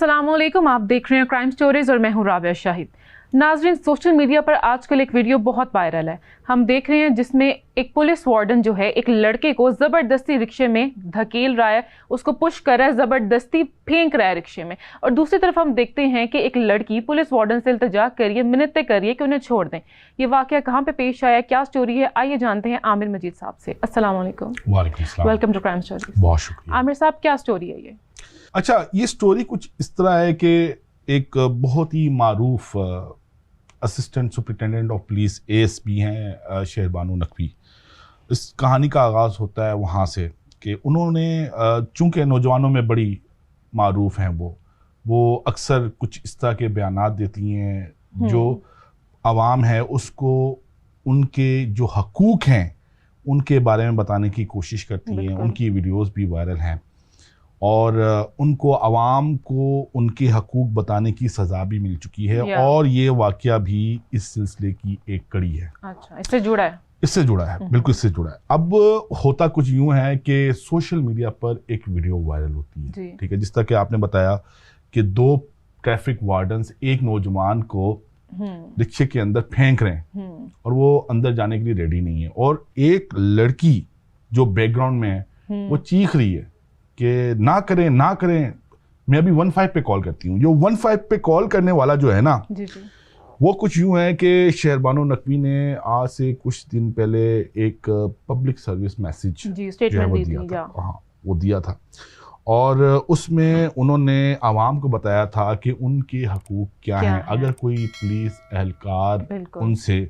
अस्सलामुअलैकुम, आप देख रहे हैं क्राइम स्टोरीज और मैं हूं राबिया शाहिद। नाजरीन, सोशल मीडिया पर आजकल एक वीडियो बहुत वायरल है। हम देख रहे हैं जिसमें एक पुलिस वार्डन जो है एक लड़के को ज़बरदस्ती रिक्शे में धकेल रहा है, उसको पुश कर रहा है, ज़बरदस्ती फेंक रहा है रिक्शे में। और दूसरी तरफ हम देखते हैं कि एक लड़की पुलिस वार्डन से इल्तिजा करिए, मिन्नतें करिए कि उन्हें छोड़ दें। ये वाकया कहाँ पे पेश आया, क्या स्टोरी है, आइए जानते हैं आमिर मजीद साहब से। अस्सलाम वालेकुम। वालेकुम सलाम। Welcome to crime stories. बहुत शुक्रिया। आमिर साहब, क्या स्टोरी है ये? अच्छा, ये स्टोरी कुछ इस तरह है कि एक बहुत ही मारूफ assistant superintendent of police ASP हैं शेरबानो नकवी। इस कहानी का आगाज़ होता है वहाँ से कि उन्होंने चूँकि नौजवानों में बड़ी मारूफ हैं, वो अक्सर कुछ इस तरह के बयानात देती हैं जो आवाम है उसको उनके जो हकूक़ हैं उनके बारे में बताने की कोशिश करती हैं। उनकी वीडियोस भी वायरल हैं और उनको आवाम को उनके हकूक़ बताने की सज़ा भी मिल चुकी है और ये वाक़या भी इस सिलसिले की एक कड़ी है। अच्छा, इससे जुड़ा है? इससे जुड़ा है, बिल्कुल इससे जुड़ा है। अब होता कुछ यूँ है कि सोशल मीडिया पर एक वीडियो वायरल होती है, ठीक है, जिस तरह कि आपने बताया कि 2 ट्रैफिक वार्डन्स एक नौजवान को रिक्शे के अंदर फेंक रहे हैं और वो अंदर जाने के लिए रेडी नहीं है, और एक लड़की जो बैकग्राउंड में है वो चीख रही है कि ना करें ना करें। मैं अभी 15 पे कॉल करती हूँ। जो 15 पे कॉल करने वाला जो है ना, वो कुछ यूँ है कि शेरबानो नकवी ने आज से कुछ दिन पहले एक पब्लिक सर्विस मैसेज वो दिया था और उसमें उन्होंने आवाम को बताया था कि उनके हकूक़ क्या हैं अगर कोई पुलिस एहलकार उनसे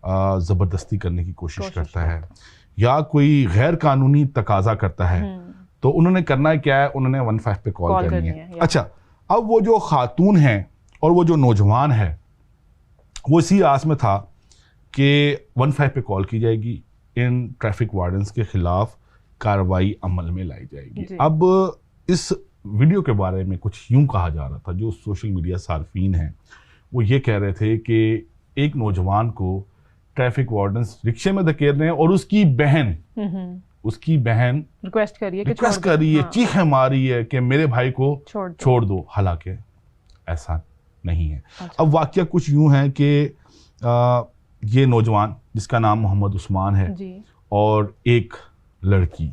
ज़बरदस्ती करने की कोशिश करता है या कोई गैर कानूनी तकाजा करता है तो उन्होंने करना क्या है, उन्होंने 15 पे कॉल करनी है। अच्छा, अब वो जो खातून है और वो जो नौजवान है वो इसी आस में था कि 15 पे कॉल की जाएगी, इन ट्रैफिक वार्डन्स के खिलाफ कार्रवाई अमल में लाई जाएगी। अब इस वीडियो के बारे में कुछ यूं कहा जा रहा था, जो सोशल मीडिया सार्फिन हैं वो ये कह रहे थे कि एक नौजवान को ट्रैफिक वार्डन्स रिक्शे में धकेल रहे हैं और उसकी बहन रिक्वेस्ट कर रही है, चीखें मारी है कि मेरे भाई को छोड़ दो। हालांकि ऐसा नहीं है। अच्छा। अब वाकया कुछ यूं है कि ये नौजवान जिसका नाम मोहम्मद उस्मान है और एक लड़की,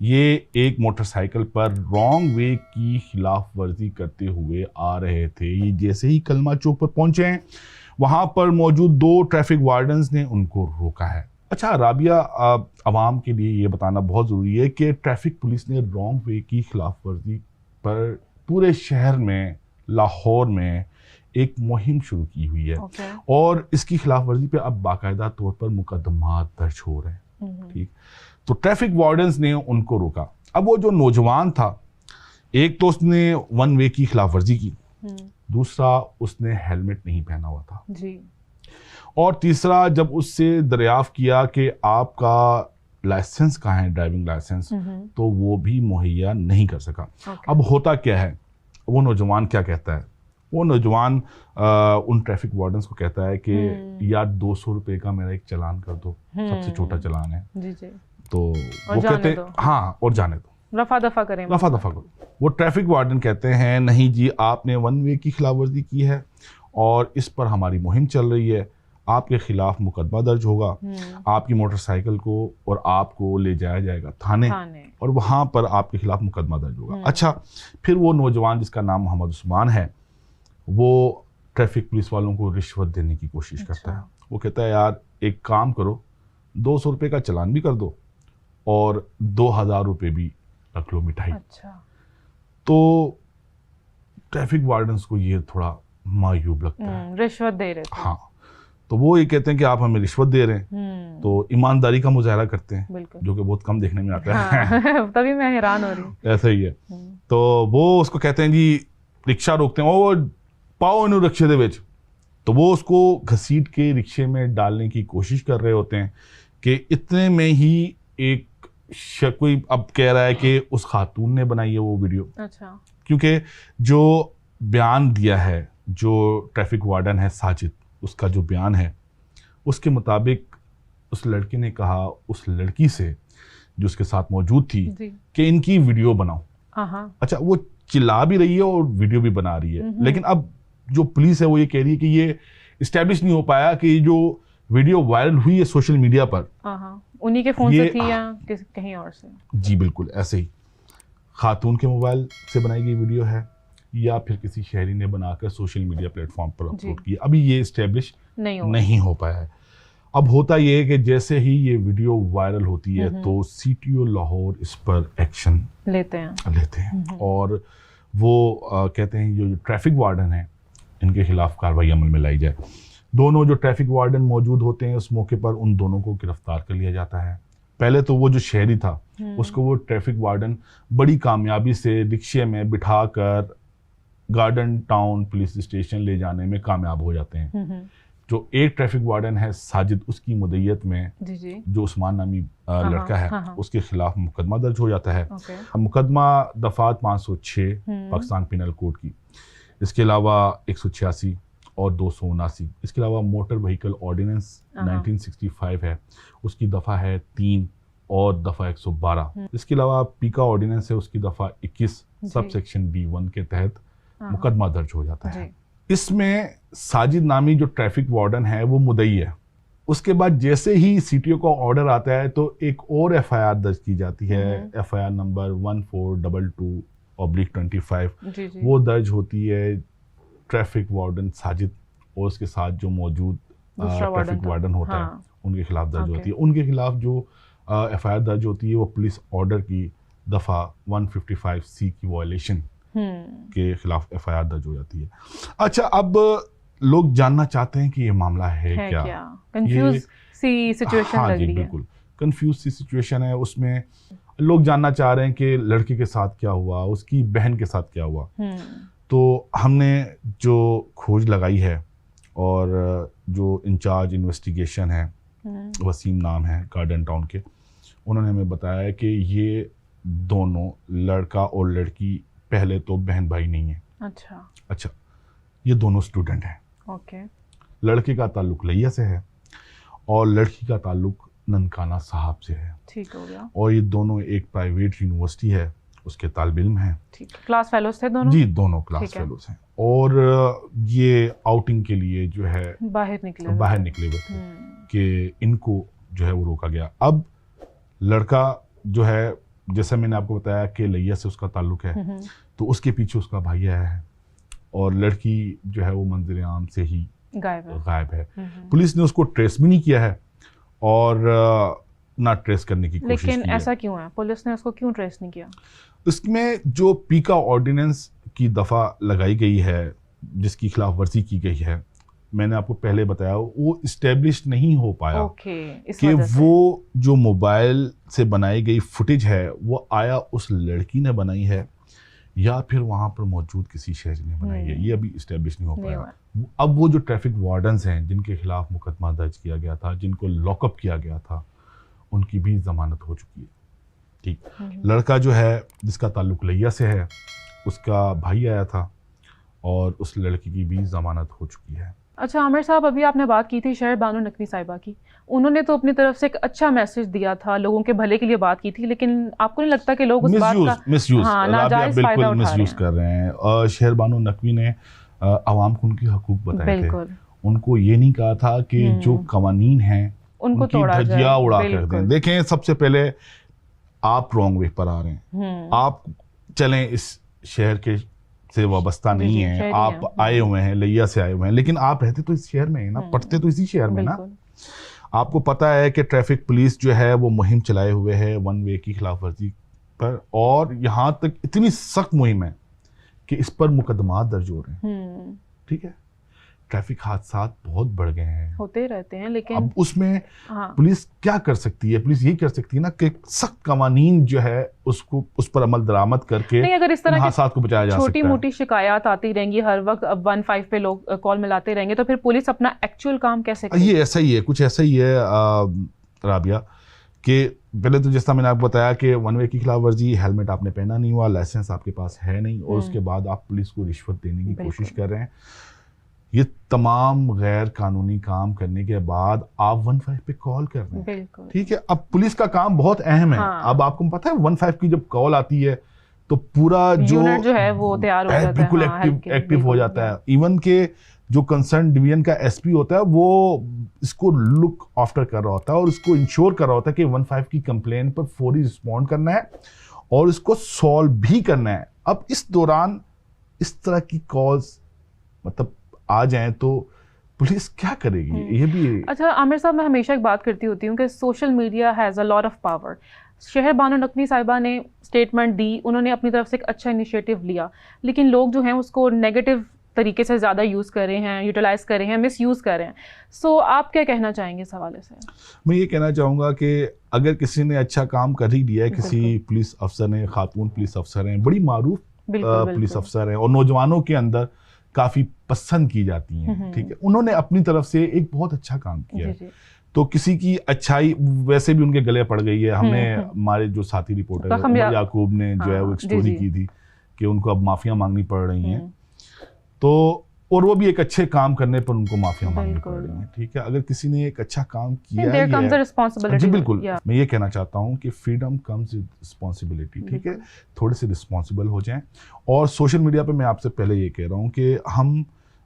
ये एक मोटरसाइकिल पर रॉन्ग वे की खिलाफ वर्जी करते हुए आ रहे थे। ये जैसे ही कलमा चौक पर पहुंचे हैं, वहां पर मौजूद 2 ट्रैफिक वार्डन्स ने उनको रोका है। अच्छा राबिया, आवाम के लिए ये बताना बहुत ज़रूरी है कि ट्रैफिक पुलिस ने रॉन्ग वे की खिलाफ वर्जी पर पूरे शहर में, लाहौर में एक मुहिम शुरू की हुई है और इसकी खिलाफ वर्जी पे अब बाकायदा तौर पर मुकदमात दर्ज हो रहे हैं। ठीक, तो ट्रैफिक वार्डन्स ने उनको रोका। अब वो जो नौजवान था, एक तो उसने 1 वे की खिलाफ वर्जी की, दूसरा उसने हेलमेट नहीं पहना हुआ था जी, और तीसरा जब उससे दरियाफ्त किया कि आपका लाइसेंस कहाँ है, ड्राइविंग लाइसेंस, तो वो भी मुहैया नहीं कर सका। अब होता क्या है, वो नौजवान क्या कहता है, वो नौजवान उन ट्रैफिक वार्डन्स को कहता है कि यार 200 रुपये का मेरा एक चालान कर दो, सबसे छोटा चालान है जी। तो वो कहते हैं हाँ और जाने दो, रफा दफा करो। वो ट्रैफिक वार्डन कहते हैं नहीं जी, आपने 1 वे की खिलाफ वर्जी की है और इस पर हमारी मुहिम चल रही है, आपके खिलाफ मुकदमा दर्ज होगा, आपकी मोटरसाइकिल को और आपको ले जाया जाएगा थाने और वहाँ पर आपके खिलाफ मुकदमा दर्ज होगा। अच्छा, फिर वो नौजवान जिसका नाम मोहम्मद उस्मान है, वो ट्रैफिक पुलिस वालों को रिश्वत देने की कोशिश करता है। वो कहता है यार एक काम करो, 200 रुपये का चालान भी कर दो और 2000 रुपये भी रख लो मिठाई। अच्छा। तो ट्रैफिक वार्डन्स को ये थोड़ा मायूब लगता है, रिश्वत दे रहे थे। हाँ, तो वो ये कहते हैं कि आप हमें रिश्वत दे रहे हैं, तो ईमानदारी का मुजाहरा करते हैं, जो कि बहुत कम देखने में आता है। हाँ। तभी मैं हैरान हो रही हूँ। ऐसा ही है। तो वो उसको कहते हैं जी, रिक्शा रोकते हैं, वो पाओ इन रिक्शे दे विच, तो वो उसको घसीट के रिक्शे में डालने की कोशिश कर रहे होते हैं कि इतने में ही एक कोई अब कह रहा है कि उस खातून ने बनाई है वो वीडियो। अच्छा। क्योंकि जो बयान दिया है जो ट्रैफिक वार्डन है साजिद, उसका जो बयान है उसके मुताबिक उस लड़के ने कहा उस लड़की से जो उसके साथ मौजूद थी कि इनकी वीडियो बनाओ। अच्छा, वो चिल्ला भी रही है और वीडियो भी बना रही है। लेकिन अब जो पुलिस है वो ये कह रही है कि ये इस्टेब्लिश नहीं हो पाया कि जो वीडियो वायरल हुई है सोशल मीडिया पर उन्हीं के फोन से थी या कहीं और से। जी बिल्कुल ऐसे ही खातून के मोबाइल से बनाई गई वीडियो है या फिर किसी शहरी ने बनाकर सोशल मीडिया प्लेटफॉर्म पर अपलोड किया। अभी ये इस्टेब्लिश नहीं हो पाया है। अब होता ये है कि जैसे ही ये वीडियो वायरल होती है तो सीटीओ लाहौर इस पर एक्शन लेते हैं और वो कहते हैं जो ट्रैफिक वार्डन है इनके खिलाफ कार्रवाई अमल में लाई जाए। दोनों जो ट्रैफिक वार्डन मौजूद होते हैं उस मौके पर उन दोनों को गिरफ्तार कर लिया जाता है। पहले तो वो जो शहरी था उसको वो ट्रैफिक वार्डन बड़ी कामयाबी से रिक्शे में बिठाकर गार्डन टाउन पुलिस स्टेशन ले जाने में कामयाब हो जाते हैं। जो एक ट्रैफिक वार्डन है साजिद, उसकी मुद्दत में जो उस्मान नामी लड़का है उसके खिलाफ मुकदमा दर्ज हो जाता है। मुकदमा दफात 506 पाकिस्तान पिनल कोड की, इसके अलावा 186 और 279, इसके अलावा मोटर व्हीकल ऑर्डिनेंस 1965 है, उसकी दफ़ा है 3 और दफ़ा 112। इसके अलावा पीका ऑर्डिनेंस है, उसकी दफ़ा 21 सब सेक्शन D1 के तहत मुकदमा दर्ज हो जाता है। इसमें साजिद नामी जो ट्रैफिक वार्डन है वो मुद्दई है। उसके बाद जैसे ही सीटीओ का ऑर्डर आता है तो एक और एफआईआर दर्ज की जाती है, एफआईआर नंबर 1422/25 वो दर्ज होती है ट्रैफिक वार्डन साजिद और उसके साथ जो मौजूद ट्रैफिक वार्डन होता है उनके खिलाफ दर्ज होती है। उनके खिलाफ जो एफआईआर दर्ज होती है वो पुलिस ऑर्डर की दफा 155C की वायलेशन के खिलाफ एफआईआर दर्ज हो जाती है। अच्छा, अब लोग जानना चाहते हैं कि ये मामला है क्या? कंफ्यूज सी सिचुएशन लग रही है। बिल्कुल कंफ्यूज सी सिचुएशन है। उसमें लोग जानना चाह रहे हैं कि लड़के के साथ क्या हुआ, उसकी बहन के साथ क्या हुआ। तो हमने जो खोज लगाई है और जो इंचार्ज इन्वेस्टिगेशन है वसीम नाम है गार्डन टाउन के, उन्होंने हमें बताया कि ये दोनों लड़का और लड़की पहले तो बहन भाई नहीं है। अच्छा, ये दोनों स्टूडेंट हैं। लड़के का ताल्लुक लैया से है और लड़की का ताल्लुक ननकाना साहब से है। ठीक हो गया। और ये दोनों एक प्राइवेट यूनिवर्सिटी है उसके तालिब इल्म हैं। क्लास फेलोज थे दोनों? जी, दोनों क्लास फेलोज हैं। और ये आउटिंग के लिए जो है बाहर निकले हुए थे कि इनको जो है वो रोका गया। अब लड़का जो है, जैसा मैंने आपको बताया कि लैया से उसका ताल्लुक है, तो उसके पीछे उसका भाई आया है और लड़की जो है वो मंजर आम से ही गायब है। पुलिस ने उसको ट्रेस भी नहीं किया है और ना ट्रेस करने की कोशिश की है। लेकिन ऐसा क्यों है? पुलिस ने उसको क्यों ट्रेस नहीं किया? इसमें जो पीका ऑर्डिनेंस की दफ़ा लगाई गई है जिसकी खिलाफ वर्जी की गई है, मैंने आपको पहले बताया वो इस्टेब्लिश नहीं हो पाया कि वो जो मोबाइल से बनाई गई फुटेज है वो आया उस लड़की ने बनाई है या फिर वहाँ पर मौजूद किसी शहरी ने बनाई है, ये अभी इस्टेब्लिश नहीं हो पाया। अब वो जो ट्रैफिक वार्डन्स हैं जिनके खिलाफ मुकदमा दर्ज किया गया था, जिनको लॉकअप किया गया था, उनकी भी जमानत हो चुकी है। ठीक, लड़का जो है जिसका ताल्लुक लैया से है उसका भाई आया था और उस लड़की की भी जमानत हो चुकी है। अच्छा आमिर साहब, अभी आपने बात की थी शहर बानो नकवी साहिबा की, उन्होंने तो अपनी तरफ से एक अच्छा मैसेज दिया था, लोगों के भले के लिए बात की थी, लेकिन आपको नहीं लगता कि लोग उस बात का नाजायज फायदा मिसयूज कर रहे हैं? शहर बानो नकवी ने आवाम को उनके हकूक बताए थे। उनको ये नहीं कहा था कि जो कवानीन हैं उनको धज्जियां उड़ा कर दें। देखें, सबसे पहले आप रॉन्ग वे पर आ रहे हैं। आप चलें इस शहर के से वाबस्ता नहीं है, आप आए हुए हैं, लैया से आए हुए हैं, लेकिन आप रहते तो इस शहर में है ना, पढ़ते तो इसी शहर में ना। आपको पता है कि ट्रैफिक पुलिस जो है वो मुहिम चलाए हुए है वन वे की खिलाफ वर्जी पर, और यहाँ तक इतनी सख्त मुहिम है कि इस पर मुकदमात दर्ज हो रहे हैं। ठीक है, ट्रैफिक हादसात बहुत बढ़ गए हैं, होते रहते हैं, लेकिन अब उसमें पुलिस क्या कर सकती है? पुलिस ये कर सकती है ना कि सख्त कवानीन जो है उसको उस पर अमल दरामद करके अगर इस तरह हादसात को बचाया जा सकता है। छोटी मोटी शिकायत आती रहेंगी हर वक्त, अब 15 पे लोग कॉल मिलाते रहेंगे, तो फिर पुलिस अपना एक्चुअल काम कैसे करेगी? ये ऐसा ही है, कुछ ऐसा ही है राबिया, कि पहले तो जैसा मैंने आपको बताया कि वन वे की खिलाफ वर्जी, हेलमेट आपने पहना नहीं हुआ, लाइसेंस आपके पास है नहीं, और उसके बाद आप पुलिस को रिश्वत देने की कोशिश कर रहे हैं। ये तमाम गैर कानूनी काम करने के बाद आप 15 पे कॉल कर रहे हैं। ठीक है, अब पुलिस का काम बहुत अहम है। अब आपको पता है 15 की जब कॉल आती है तो पूरा जो यूनिट जो है वो तैयार हो जाता है, बिल्कुल एक्टिव हो जाता है। इवन के जो कंसर्न डिवीजन का एसपी होता है वो इसको लुक आफ्टर कर रहा होता है और इसको इंश्योर कर रहा होता है कि 15 की कंप्लेन पर फौरी रिस्पॉन्ड करना है और इसको सॉल्व भी करना है। अब इस दौरान इस तरह की कॉल्स मतलब आ जाएं तो पुलिस क्या करेगी, ये भी। अच्छा आमिर साहब, मैं हमेशा एक बात करती होती हूँ कि social media has a lot of power. शहर बानो नकवी साहिबा ने स्टेटमेंट दी, उन्होंने अपनी तरफ से एक अच्छा इनिशिएटिव लिया, लेकिन लोग जो हैं उसको नेगेटिव तरीके से ज़्यादा यूज़ कर रहे हैं, यूटिलाइज कर रहे हैं, मिस यूज़ कर रहे हैं। सो आप क्या कहना चाहेंगे इस हवाले से? मैं ये कहना चाहूँगा कि अगर किसी ने अच्छा काम कर ही दिया है, किसी पुलिस अफसर ने, खातून पुलिस अफसर हैं, बड़ी मारूफ पुलिस अफसर हैं और नौजवानों के अंदर काफ़ी पसंद की जाती हैं, ठीक है, उन्होंने अपनी तरफ से एक बहुत अच्छा काम किया है। तो किसी की अच्छाई वैसे भी उनके गले पड़ गई है। हमने हमारे जो साथी रिपोर्टर उमर याकूब ने जो है वो एक स्टोरी की थी कि उनको अब माफिया मांगनी पड़ रही हैं, तो और वो भी एक अच्छे काम करने पर उनको माफिया मांगनी पड़ रही है, ठीक है। अगर किसी ने एक अच्छा काम किया है, जी बिल्कुल, मैं ये कहना चाहता हूँ कि फ्रीडम कम्स विद रिस्पॉन्सिबिलिटी, ठीक है, थोड़े से रिस्पॉन्सिबल हो जाएं। और सोशल मीडिया पे मैं आपसे पहले ये कह रहा हूँ कि हम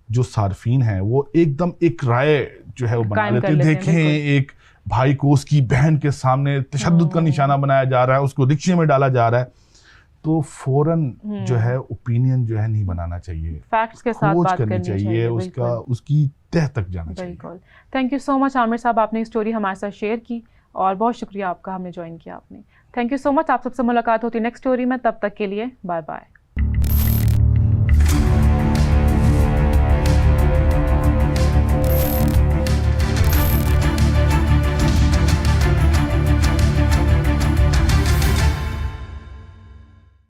जो सार्फिन हैं वो एकदम एक राय जो है वो बना लेते हैं। देखें एक भाई को उसकी बहन के सामने तशद्दुद का निशाना बनाया जा रहा है, उसको रिक्शे में डाला जा रहा है, तो फौरन जो है ओपिनियन जो है नहीं बनाना चाहिए, फैक्ट्स के साथ बात करनी चाहिए, उसकी तह तक जाना चाहिए। बिल्कुल। Thank you so much Aamir साहब, आपने स्टोरी हमारे साथ शेयर की और बहुत शुक्रिया आपका, हमें ज्वाइन किया आपने। Thank you so much. आप सबसे मुलाकात होती है नेक्स्ट स्टोरी में, तब तक के लिए बाय बाय।